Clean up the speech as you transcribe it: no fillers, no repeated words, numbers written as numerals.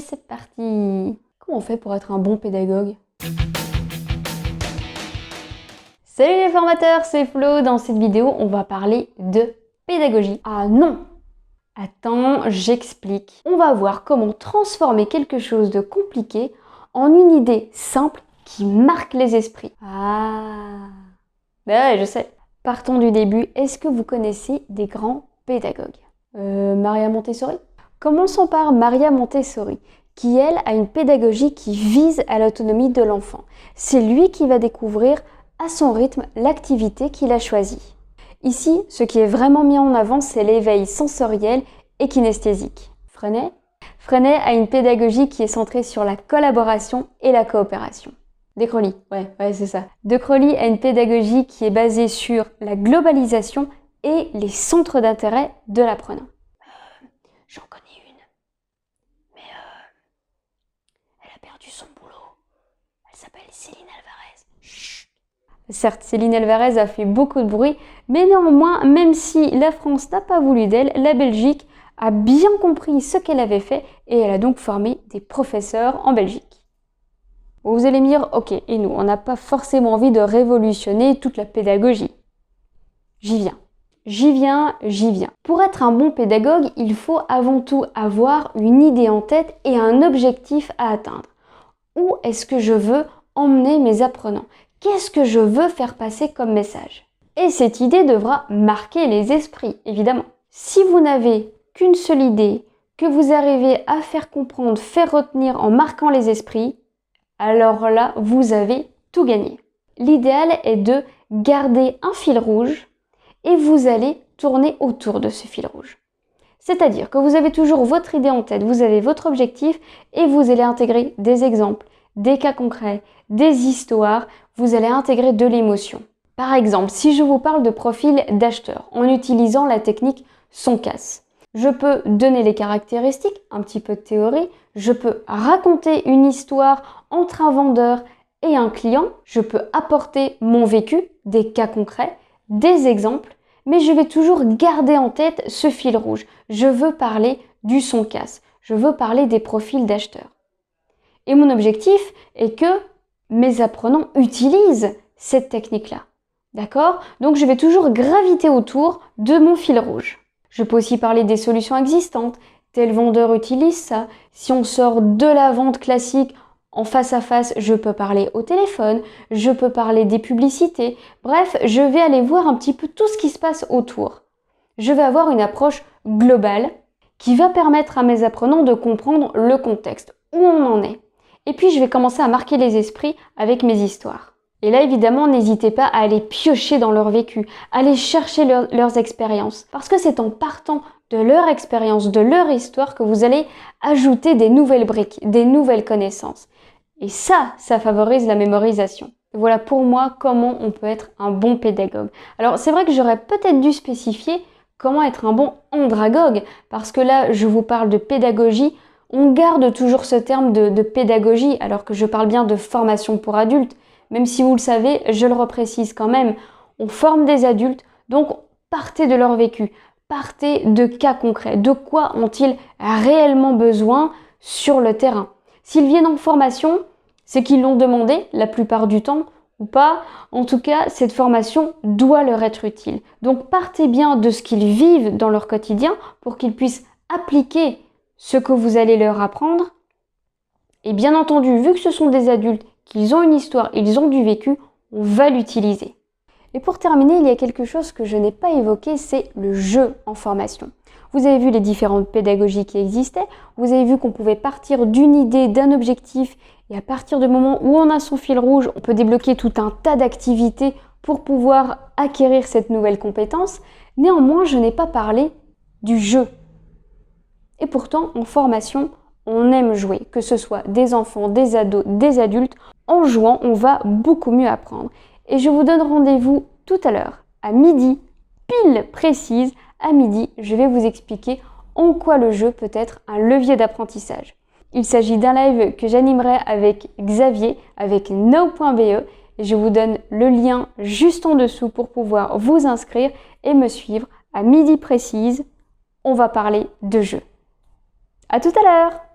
C'est parti! Comment on fait pour être un bon pédagogue? Salut les formateurs, c'est Flo. Dans cette vidéo, on va parler de pédagogie. Ah non! Attends, j'explique. On va voir comment transformer quelque chose de compliqué en une idée simple qui marque les esprits. Ah! Ben ouais, je sais. Partons du début. Est-ce que vous connaissez des grands pédagogues? Maria Montessori? Commençons par Maria Montessori, qui elle a une pédagogie qui vise à l'autonomie de l'enfant. C'est lui qui va découvrir à son rythme l'activité qu'il a choisie. Ici, ce qui est vraiment mis en avant, c'est l'éveil sensoriel et kinesthésique. Freinet? Freinet a une pédagogie qui est centrée sur la collaboration et la coopération. De Crowley, ouais, c'est ça. De Crowley a une pédagogie qui est basée sur la globalisation et les centres d'intérêt de l'apprenant. J'en connais une, mais elle a perdu son boulot. Elle s'appelle Céline Alvarez. Chut. Certes, Céline Alvarez a fait beaucoup de bruit, mais néanmoins, même si la France n'a pas voulu d'elle, la Belgique a bien compris ce qu'elle avait fait et elle a donc formé des professeurs en Belgique. Vous allez me dire, ok, et nous, on n'a pas forcément envie de révolutionner toute la pédagogie. J'y viens. Pour être un bon pédagogue, il faut avant tout avoir une idée en tête et un objectif à atteindre. Où est-ce que je veux emmener mes apprenants? Qu'est-ce que je veux faire passer comme message? Et cette idée devra marquer les esprits, évidemment. Si vous n'avez qu'une seule idée, que vous arrivez à faire comprendre, faire retenir en marquant les esprits, alors là, vous avez tout gagné. L'idéal est de garder un fil rouge et vous allez tourner autour de ce fil rouge. C'est-à-dire que vous avez toujours votre idée en tête, vous avez votre objectif et vous allez intégrer des exemples, des cas concrets, des histoires, vous allez intégrer de l'émotion. Par exemple, si je vous parle de profil d'acheteur en utilisant la technique son-casse, je peux donner les caractéristiques, un petit peu de théorie, je peux raconter une histoire entre un vendeur et un client, je peux apporter mon vécu, des cas concrets, des exemples, mais je vais toujours garder en tête ce fil rouge. Je veux parler du son-casse, je veux parler des profils d'acheteurs. Et mon objectif est que mes apprenants utilisent cette technique-là. D'accord? Donc je vais toujours graviter autour de mon fil rouge. Je peux aussi parler des solutions existantes. Tel vendeur utilise ça. Si on sort de la vente classique en face à face, je peux parler au téléphone, je peux parler des publicités. Bref, je vais aller voir un petit peu tout ce qui se passe autour. Je vais avoir une approche globale qui va permettre à mes apprenants de comprendre le contexte, où on en est. Et puis, je vais commencer à marquer les esprits avec mes histoires. Et là, évidemment, n'hésitez pas à aller piocher dans leur vécu, à aller chercher leurs expériences. Parce que c'est en partant de leur expérience, de leur histoire, que vous allez ajouter des nouvelles briques, des nouvelles connaissances. Et ça favorise la mémorisation. Voilà pour moi comment on peut être un bon pédagogue. Alors, c'est vrai que j'aurais peut-être dû spécifier comment être un bon andragogue, parce que là, je vous parle de pédagogie. On garde toujours ce terme de pédagogie, alors que je parle bien de formation pour adultes. Même si vous le savez, je le reprécise quand même, on forme des adultes, donc partez de leur vécu, partez de cas concrets, de quoi ont-ils réellement besoin sur le terrain. S'ils viennent en formation, c'est qu'ils l'ont demandé la plupart du temps ou pas. En tout cas, cette formation doit leur être utile. Donc partez bien de ce qu'ils vivent dans leur quotidien pour qu'ils puissent appliquer ce que vous allez leur apprendre. Et bien entendu, vu que ce sont des adultes, qu'ils ont une histoire, ils ont du vécu, on va l'utiliser. Et pour terminer, il y a quelque chose que je n'ai pas évoqué, c'est le jeu en formation. Vous avez vu les différentes pédagogies qui existaient, vous avez vu qu'on pouvait partir d'une idée, d'un objectif, et à partir du moment où on a son fil rouge, on peut débloquer tout un tas d'activités pour pouvoir acquérir cette nouvelle compétence. Néanmoins, je n'ai pas parlé du jeu. Et pourtant, en formation, on aime jouer, que ce soit des enfants, des ados, des adultes. En jouant, on va beaucoup mieux apprendre. Et je vous donne rendez-vous tout à l'heure, à midi, pile précise. À midi, je vais vous expliquer en quoi le jeu peut être un levier d'apprentissage. Il s'agit d'un live que j'animerai avec Xavier, avec now.be. Et je vous donne le lien juste en dessous pour pouvoir vous inscrire et me suivre. À midi précise, on va parler de jeu. À tout à l'heure!